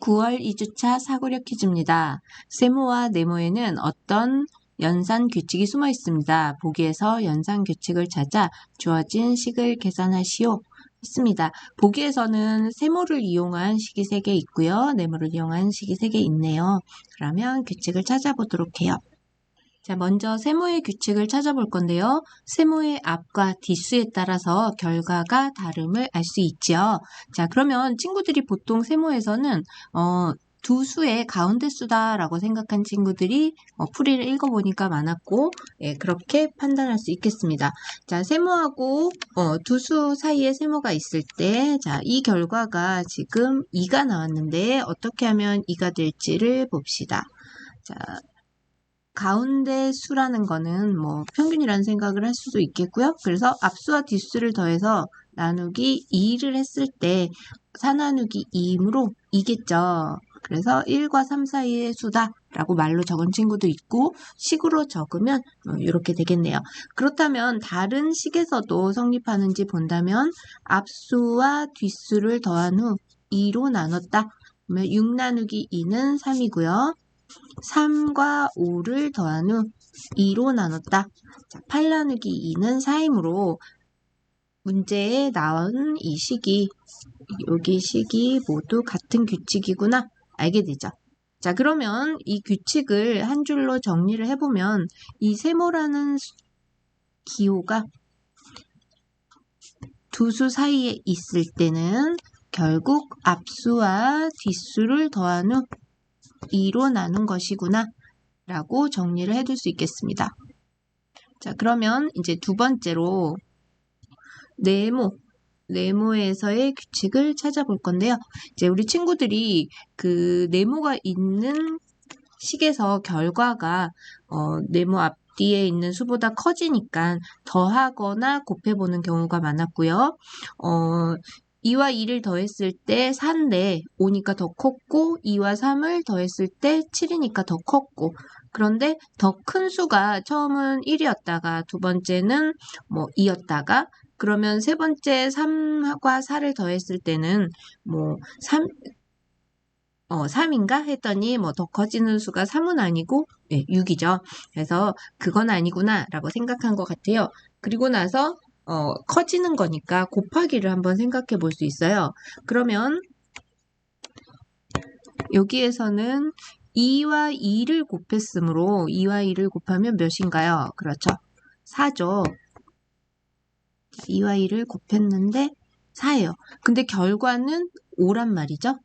9월 2주차 사고력 퀴즈입니다. 세모와 네모에는 어떤 연산 규칙이 숨어 있습니다. 보기에서 연산 규칙을 찾아 주어진 식을 계산하시오. 있습니다. 보기에서는 세모를 이용한 식이 3개 있고요. 네모를 이용한 식이 3개 있네요. 그러면 규칙을 찾아보도록 해요. 자, 먼저 세모의 규칙을 찾아볼 건데요. 세모의 앞과 뒷수에 따라서 결과가 다름을 알 수 있죠. 자, 그러면 친구들이 보통 세모에서는 두 수의 가운데 수다라고 생각한 친구들이 풀이를 읽어보니까 많았고, 예, 그렇게 판단할 수 있겠습니다. 자, 세모하고 두 수 사이에 세모가 있을 때, 자, 이 결과가 지금 2가 나왔는데 어떻게 하면 2가 될지를 봅시다. 자, 가운데 수라는 거는 평균이라는 생각을 할 수도 있겠고요. 그래서 앞수와 뒷수를 더해서 나누기 2를 했을 때 4 나누기 2이므로 2겠죠. 그래서 1과 3 사이의 수다 라고 말로 적은 친구도 있고 식으로 적으면 이렇게 되겠네요. 그렇다면 다른 식에서도 성립하는지 본다면 앞수와 뒷수를 더한 후 2로 나눴다. 그러면 6 나누기 2는 3이고요. 3과 5를 더한 후 2로 나눴다. 자, 8 나누기 2는 4이므로 문제에 나온 이 식이, 여기 식이 모두 같은 규칙이구나 알게 되죠. 자, 그러면 이 규칙을 한 줄로 정리를 해보면 이 세모라는 기호가 두 수 사이에 있을 때는 결국 앞수와 뒷수를 더한 후 2로 나눈 것이구나 라고 정리를 해둘 수 있겠습니다. 자, 그러면 이제 두 번째로 네모에서의 규칙을 찾아볼 건데요. 이제 우리 친구들이 그 네모가 있는 식에서 결과가 네모 앞뒤에 있는 수보다 커지니까 더하거나 곱해보는 경우가 많았고요. 2와 2를 더했을 때 4인데 5니까 더 컸고 2와 3을 더했을 때 7이니까 더 컸고 그런데 더 큰 수가 처음은 1이었다가 두 번째는 2였다가 그러면 세 번째 3과 4를 더했을 때는 3인가 했더니 더 커지는 수가 3은 아니고 6이죠. 그래서 그건 아니구나 라고 생각한 것 같아요. 그리고 나서 커지는 거니까 곱하기를 한번 생각해 볼 수 있어요. 그러면 여기에서는 2와 2를 곱했으므로 2와 2를 곱하면 몇인가요? 그렇죠. 4죠. 2와 2를 곱했는데 4예요. 근데 결과는 5란 말이죠.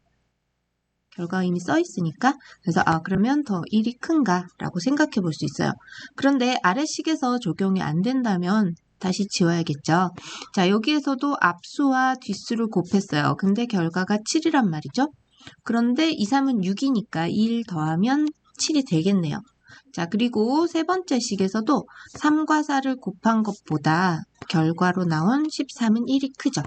결과가 이미 써 있으니까 그래서 그러면 더 1이 큰가 라고 생각해 볼 수 있어요. 그런데 아래식에서 적용이 안 된다면 다시 지워야겠죠. 자, 여기에서도 앞수와 뒷수를 곱했어요. 근데 결과가 7이란 말이죠. 그런데 2, 3은 6이니까 1 더하면 7이 되겠네요. 자, 그리고 세 번째 식에서도 3과 4를 곱한 것보다 결과로 나온 13은 1이 크죠.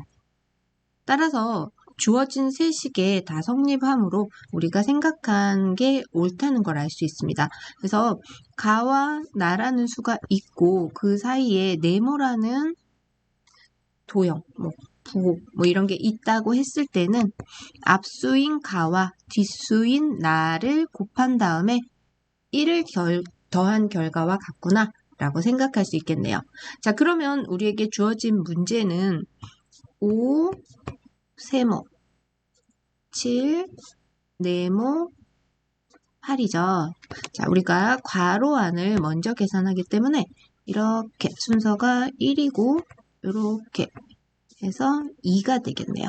따라서 주어진 세 식에 다 성립하므로 우리가 생각한 게 옳다는 걸 알 수 있습니다. 그래서 가와 나라는 수가 있고 그 사이에 네모라는 도형, 부호 이런 게 있다고 했을 때는 앞수인 가와 뒷수인 나를 곱한 다음에 1을 더한 결과와 같구나 라고 생각할 수 있겠네요. 자, 그러면 우리에게 주어진 문제는 5, 세모, 7, 네모, 8이죠. 자, 우리가 괄호 안을 먼저 계산하기 때문에 이렇게 순서가 1이고 이렇게 해서 2가 되겠네요.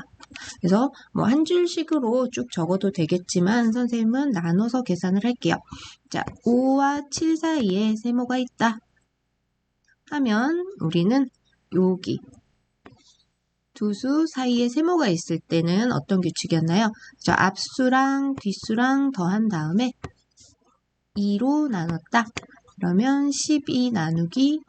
그래서 한 줄씩으로 쭉 적어도 되겠지만 선생님은 나눠서 계산을 할게요. 자, 5와 7 사이에 세모가 있다 하면 우리는 여기 두 수 사이에 세모가 있을 때는 어떤 규칙이었나요? 앞수랑 뒷수랑 더한 다음에 2로 나눴다. 그러면 12 나누기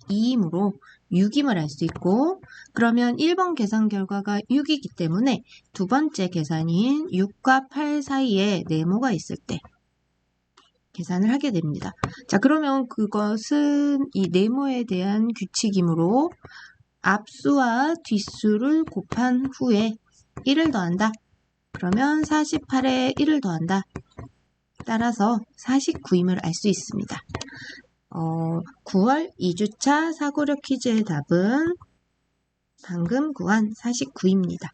2이므로 6임을 알 수 있고 그러면 1번 계산 결과가 6이기 때문에 두 번째 계산인 6과 8 사이에 네모가 있을 때 계산을 하게 됩니다. 자, 그러면 그것은 이 네모에 대한 규칙이므로 앞수와 뒷수를 곱한 후에 1을 더한다. 그러면 48에 1을 더한다. 따라서 49임을 알 수 있습니다. 9월 2주차 사고력 퀴즈의 답은 방금 구한 49입니다.